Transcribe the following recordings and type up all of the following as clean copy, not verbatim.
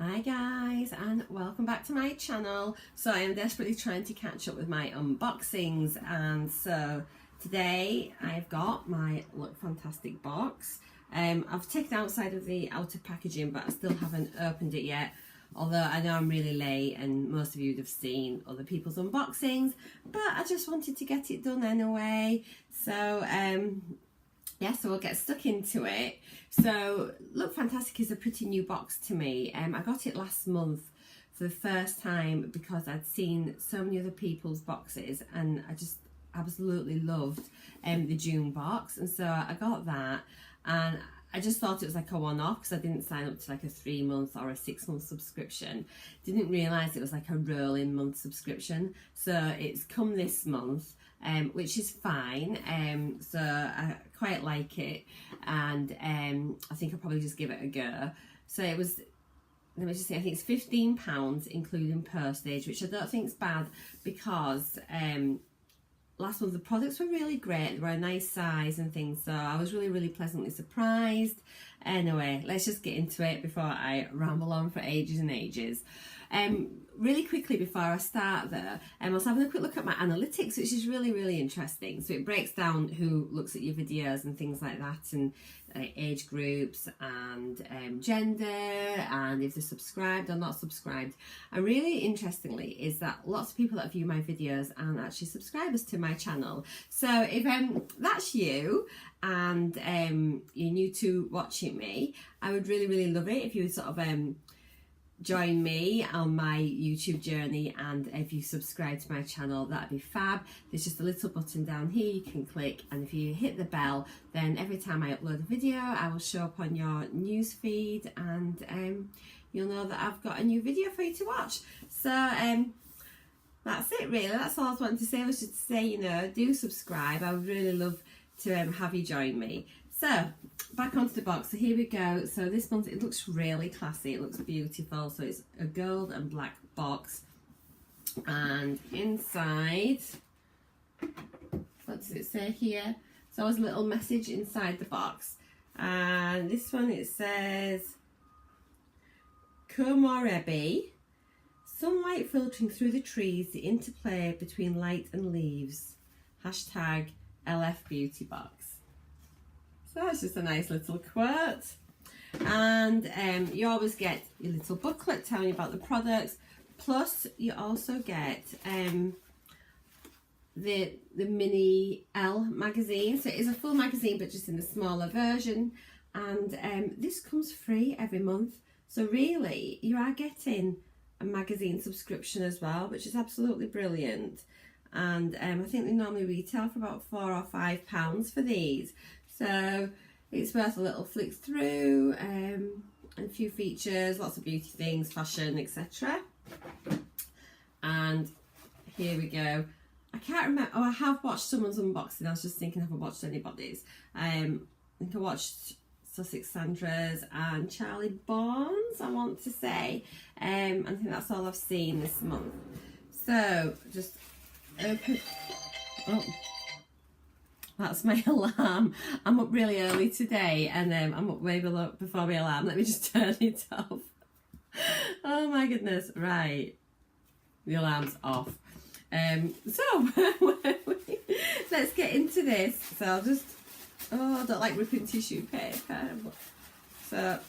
Hi guys, and welcome back to my channel. So I am desperately trying to catch up with my unboxings, and so today I've got my Look Fantastic box. I've taken outside of the outer packaging, but I still haven't opened it yet, although I know I'm really late and most of you would have seen other people's unboxings, but I just wanted to get it done anyway. So yeah, so we'll get stuck into it. So Look Fantastic is a pretty new box to me. I got it last month for the first time because I'd seen so many other people's boxes and I just absolutely loved the June box, and so I got that, and I just thought it was like a one-off because I didn't sign up to like a 3-month or a 6-month subscription. Didn't realise it was like a rolling month subscription. So it's come this month, which is fine. So I quite like it, and I think I'll probably just give it a go. So it was, let me just say, I think it's £15 including postage, which I don't think is bad because last month the products were really great. They were a nice size and things, so I was really pleasantly surprised. Anyway, let's just get into it before I ramble on for ages and ages. Really quickly before I start though, I was having a quick look at my analytics, which is really interesting. So it breaks down who looks at your videos and things like that, and age groups and gender, and if they're subscribed or not subscribed. And really interestingly is that lots of people that view my videos aren't actually subscribers to my channel. So if that's you and you're new to watching me, I would really love it if you would sort of join me on my YouTube journey, and if you subscribe to my channel, that'd be fab. There's just a little button down here you can click, and if you hit the bell, then every time I upload a video I will show up on your news feed, and you'll know that I've got a new video for you to watch. So that's it really. That's all I was wanting to say, was just to say, you know, do subscribe. I would really love to have you join me. So back onto the box. So here we go. So this month it looks really classy. It looks beautiful. So it's a gold and black box, and inside, what does it say here? So there's a little message inside the box, and this one it says Komorebi, sunlight filtering through the trees, the interplay between light and leaves, hashtag LF Beauty Box. So that's just a nice little quote, and you always get your little booklet telling you about the products, plus you also get the mini Elle magazine. So it is a full magazine but just in a smaller version, and this comes free every month, so really you are getting a magazine subscription as well, which is absolutely brilliant. And I think they normally retail for about £4 or £5 for these. So it's worth a little flick through, and a few features, lots of beauty things, fashion, etc. And here we go. I can't remember, oh, I have watched someone's unboxing. I was just thinking, have I watched anybody's? I think I watched Sussex Sandra's and Charlie Barnes, I want to say. I think that's all I've seen this month. So just open, oh, that's my alarm. I'm up really early today, and I'm up way before my alarm. Let me just turn it off. Oh my goodness, right. The alarm's off. So, let's get into this. So I'll just, oh, I don't like ripping tissue paper. So,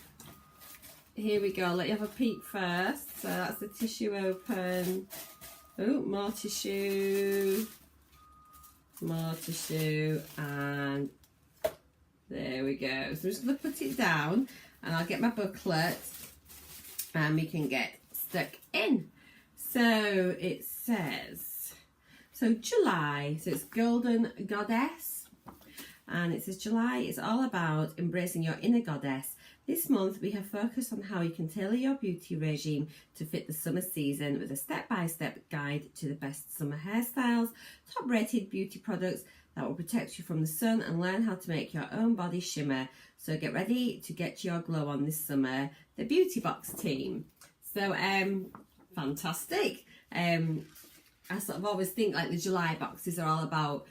here we go. I'll let you have a peek first. So that's the tissue open. Oh, more tissue, and there we go. So I'm just going to put it down, and I'll get my booklet and we can get stuck in. So it says, so July, so it's Golden Goddess, and it says July is all about embracing your inner goddess. This month we have focused on how you can tailor your beauty regime to fit the summer season with a step-by-step guide to the best summer hairstyles, top-rated beauty products that will protect you from the sun, and learn how to make your own body shimmer. So get ready to get your glow on this summer. The Beauty Box team. So fantastic. I sort of always think like the July boxes are all about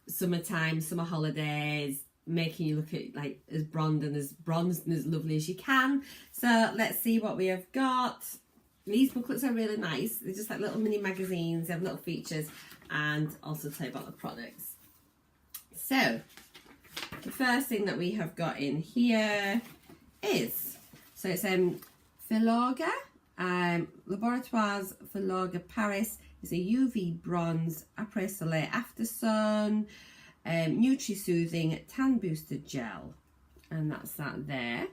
summertime, summer holidays, making you look at like as bronzed and as lovely as you can. So let's see what we have got. These booklets are really nice. They're just like little mini magazines. They have little features and also tell you about the products. So the first thing that we have got in here is, so it's Filorga, Laboratoires Filorga Paris. It's a UV bronze après soleil after sun Nutri-Soothing Tan Booster Gel, and that's that there.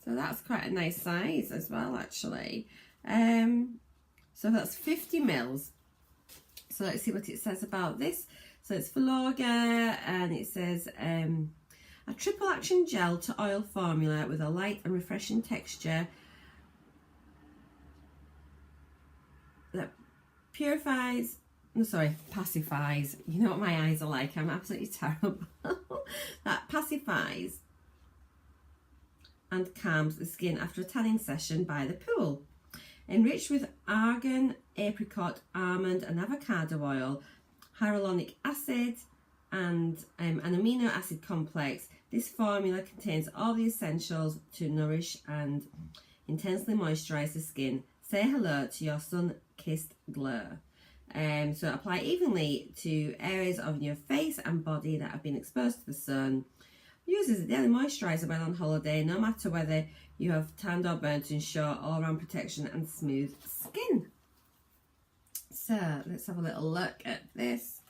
So that's quite a nice size as well, actually. So that's 50 mils. So let's see what it says about this. So it's Filorga, and it says a triple action gel to oil formula with a light and refreshing texture that pacifies. You know what my eyes are like. I'm absolutely terrible. That pacifies and calms the skin after a tanning session by the pool. Enriched with argan, apricot, almond and avocado oil, hyaluronic acid and an amino acid complex, this formula contains all the essentials to nourish and intensely moisturize the skin. Say hello to your sun-kissed glow. So apply evenly to areas of your face and body that have been exposed to the sun. Use as a daily moisturiser when on holiday, no matter whether you have tanned or burnt, to ensure all-round protection and smooth skin. So let's have a little look at this.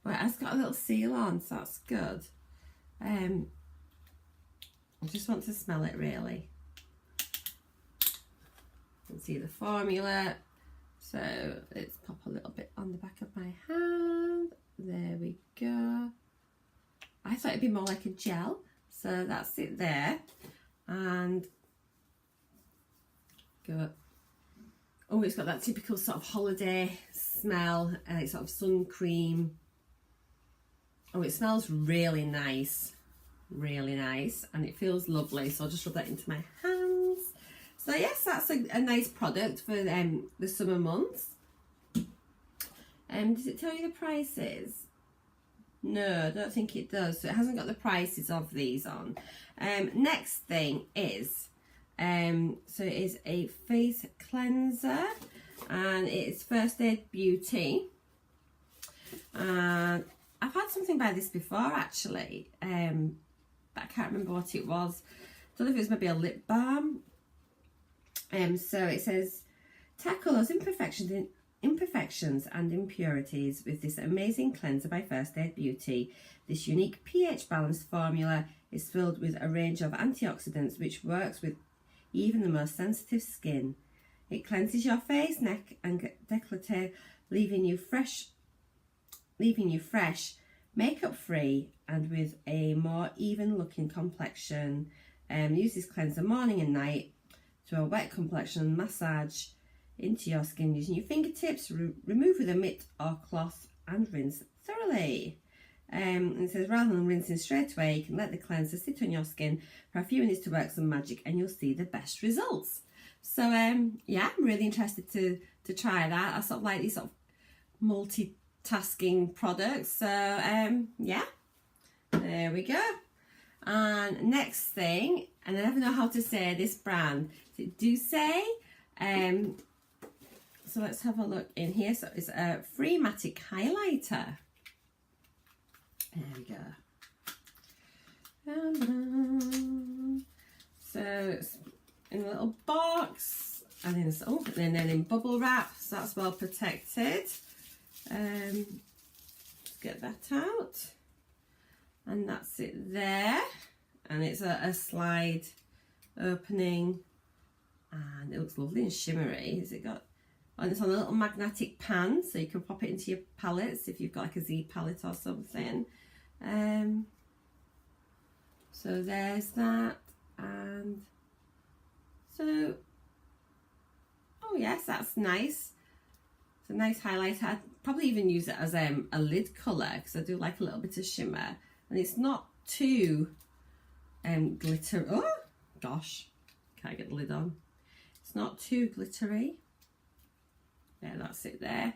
Right, it's got a little seal on, so that's good. I just want to smell it really. You can see the formula. So let's pop a little bit on the back of my hand. There we go. I thought it'd be more like a gel, so that's it there. And go. Oh, it's got that typical sort of holiday smell, it's sort of sun cream. Oh, it smells really nice, and it feels lovely. So I'll just rub that into my hands. So yes, that's a nice product for the summer months. Does it tell you the prices? No, I don't think it does. So it hasn't got the prices of these on. Next thing is, so it is a face cleanser, and it's First Aid Beauty. And I've had something by this before actually, but I can't remember what it was. I don't know if it was maybe a lip balm. So it says, tackle those imperfections and impurities with this amazing cleanser by First Aid Beauty. This unique pH balanced formula is filled with a range of antioxidants which works with even the most sensitive skin. It cleanses your face, neck and décolleté, leaving you fresh, makeup free and with a more even looking complexion. Use this cleanser morning and night to a wet complexion and massage into your skin using your fingertips. Remove with a mitt or cloth and rinse thoroughly. And it says, rather than rinsing straight away, you can let the cleanser sit on your skin for a few minutes to work some magic, and you'll see the best results. So yeah, I'm really interested to try that. I sort of like these sort of multitasking products. So yeah, there we go. And next thing, and I never know how to say this brand, is it Doucet? So let's have a look in here. So it's a Freematic highlighter. There we go. So it's in a little box, and then in bubble wrap, so that's well protected. Let's get that out, and that's it there. And it's a slide opening, and it looks lovely and shimmery. Has it got? And it's on a little magnetic pan, so you can pop it into your palettes if you've got like a Z palette or something. So there's that, and so, oh yes, that's nice. It's a nice highlighter. I'd probably even use it as a lid colour, because I do like a little bit of shimmer, and it's not too glitter. Oh gosh, can't get the lid on. It's not too glittery. Yeah, that's it there.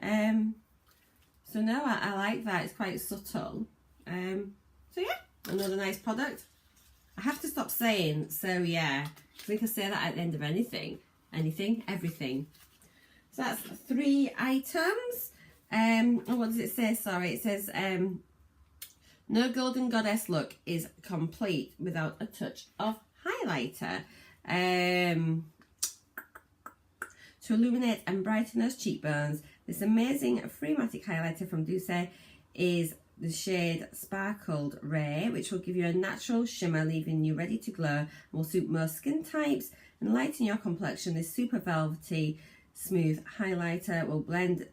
So no, I like that. It's quite subtle. So yeah, another nice product. I have to stop saying so yeah, because we can say that at the end of anything, everything. So that's 3 items. What does it say? Sorry, it says no golden goddess look is complete without a touch of highlighter. To illuminate and brighten those cheekbones, this amazing free matic highlighter from Douce is the shade Sparkled Ray, which will give you a natural shimmer, leaving you ready to glow, and will suit most skin types and lighten your complexion. This super velvety, smooth highlighter will blend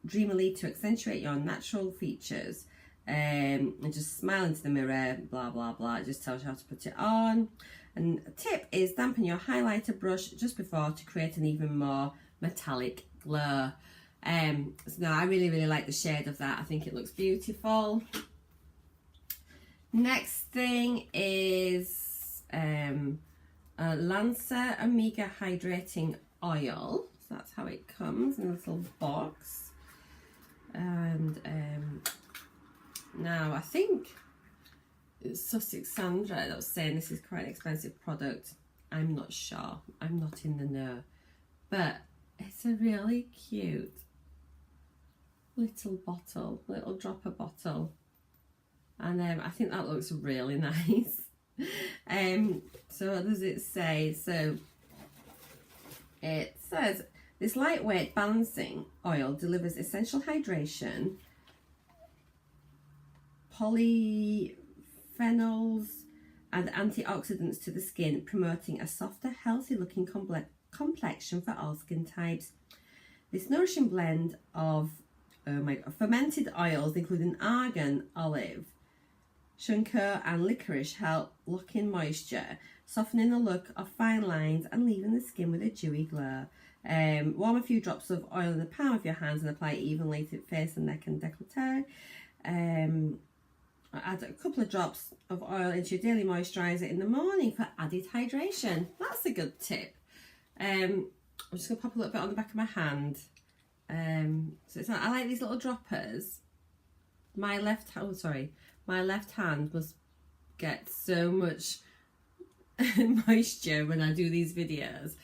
dreamily to accentuate your natural features. And just smile into the mirror, blah blah blah. It just tells you how to put it on. And a tip is dampen your highlighter brush just before to create an even more metallic glow. So no, I really like the shade of that. I think it looks beautiful. Next thing is a Lancer Omega Hydrating Oil. So that's how it comes in a little box. And now I think it's Sussex Sandra that was saying this is quite an expensive product. I'm not sure. I'm not in the know. But it's a really cute little bottle, little dropper bottle. And I think that looks really nice. So what does it say? So it says, this lightweight balancing oil delivers essential hydration, polyphenols and antioxidants to the skin, promoting a softer, healthy looking complexion for all skin types. This nourishing blend of fermented oils, including argan, olive, shunko and licorice, help lock in moisture, softening the look of fine lines and leaving the skin with a dewy glow. Warm a few drops of oil in the palm of your hands and apply it evenly to face and neck and décolleté. Add a couple of drops of oil into your daily moisturiser in the morning for added hydration. That's a good tip. I'm just going to pop a little bit on the back of my hand. So it's I like these little droppers. My left hand must get so much moisture when I do these videos.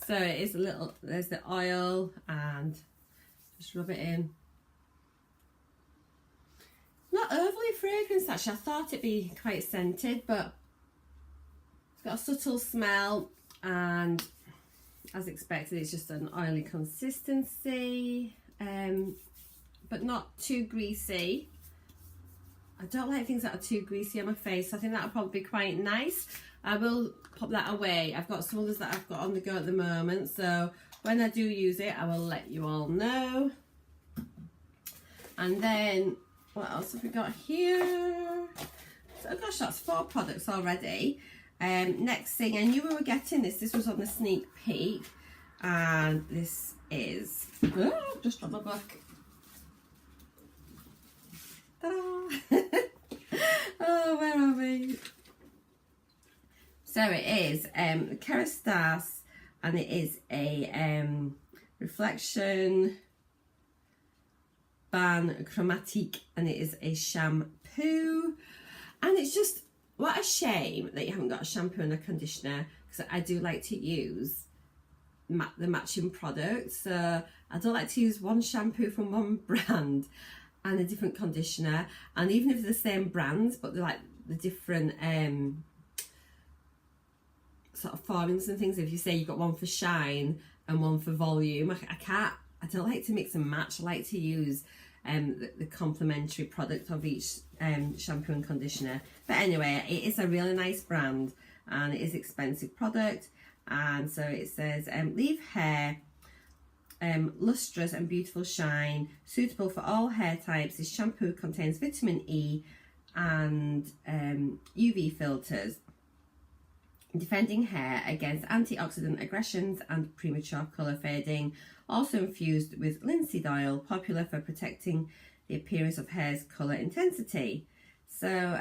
So it is a little, there's the oil and just rub it in. Not overly fragrant actually. I thought it'd be quite scented, but it's got a subtle smell, and as expected it's just an oily consistency, but not too greasy. I don't like things that are too greasy on my face, so I think that'll probably be quite nice. I will pop that away. I've got some others that I've got on the go at the moment, so when I do use it I will let you all know. And then what else have we got here? So gosh, that's 4 products already. Next thing, I knew we were getting this. This was on the sneak peek, and this is, oh, just dropped my book. Ta-da! Oh, where are we? So it is Kerastase, and it is a reflection ban chromatique, and it is a shampoo. And it's just, what a shame that you haven't got a shampoo and a conditioner, because I do like to use the matching products. So I don't like to use one shampoo from one brand and a different conditioner, and even if they're the same brands but they're like the different sort of formings and things. If you say you've got one for shine and one for volume, I don't like to mix and match. I like to use the complementary product of each shampoo and conditioner. But anyway, it is a really nice brand and it is expensive product. And so it says leave hair lustrous and beautiful shine, suitable for all hair types. This shampoo contains vitamin E and UV filters, defending hair against antioxidant aggressions and premature colour fading. Also infused with linseed oil, popular for protecting the appearance of hair's colour intensity. So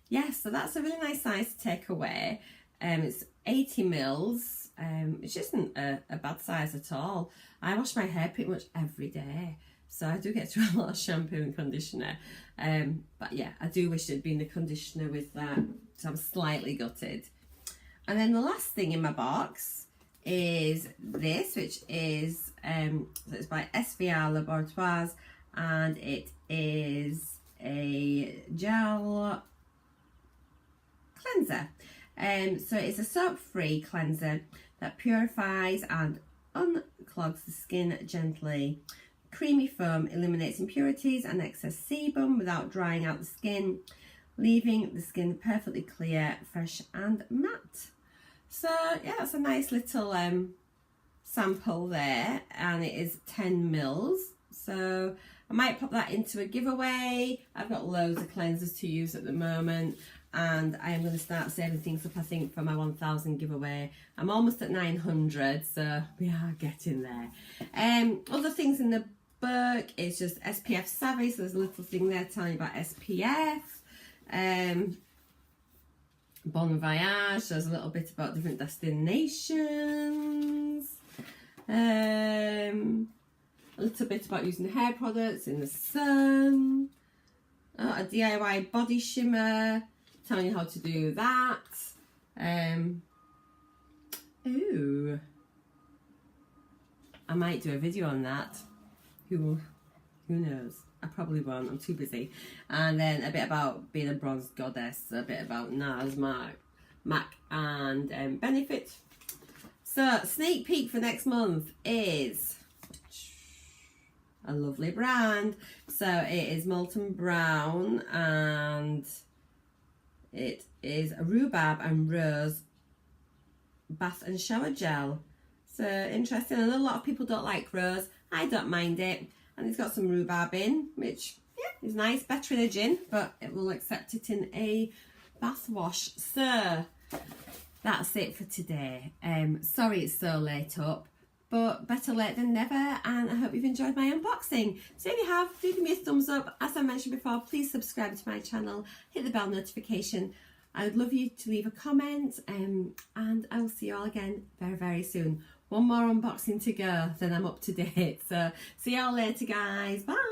yes, so that's a really nice size to take away. It's 80 mils, which isn't a bad size at all. I wash my hair pretty much every day, So I do get through a lot of shampoo and conditioner. But yeah, I do wish there'd been the conditioner with that. So I'm slightly gutted. And then the last thing in my box is this, which is so it's by SVR Laboratoires, and it is a gel cleanser. So it's a soap-free cleanser that purifies and unclogs the skin gently. Creamy foam eliminates impurities and excess sebum without drying out the skin, leaving the skin perfectly clear, fresh and matte. So yeah, that's a nice little sample there, and it is 10 mils. So I might pop that into a giveaway. I've got loads of cleansers to use at the moment, and I am going to start saving things up, I think, for my 1000 giveaway. I'm almost at 900, so we are getting there. Other things in the book is just SPF Savvy, so there's a little thing there telling you about SPF. Bon Voyage, there's a little bit about different destinations. A little bit about using hair products in the sun. A DIY body shimmer, telling you how to do that. Ooh, I might do a video on that. Who knows? I probably won't, I'm too busy. And then a bit about being a bronze goddess, a bit about NARS, MAC and Benefit. So sneak peek for next month is a lovely brand. So it is Molten Brown, and it is a rhubarb and rose bath and shower gel. So interesting. I know a lot of people don't like rose. I don't mind it. And it's got some rhubarb in, which yeah, is nice, better in a gin, but it will accept it in a bath wash. So that's it for today. Sorry it's so late up, but better late than never, and I hope you've enjoyed my unboxing. So if you have, do give me a thumbs up. As I mentioned before, please subscribe to my channel, hit the bell notification. I would love you to leave a comment, and I will see you all again very, very soon. One more unboxing to go, then I'm up to date. So see y'all later, guys. Bye.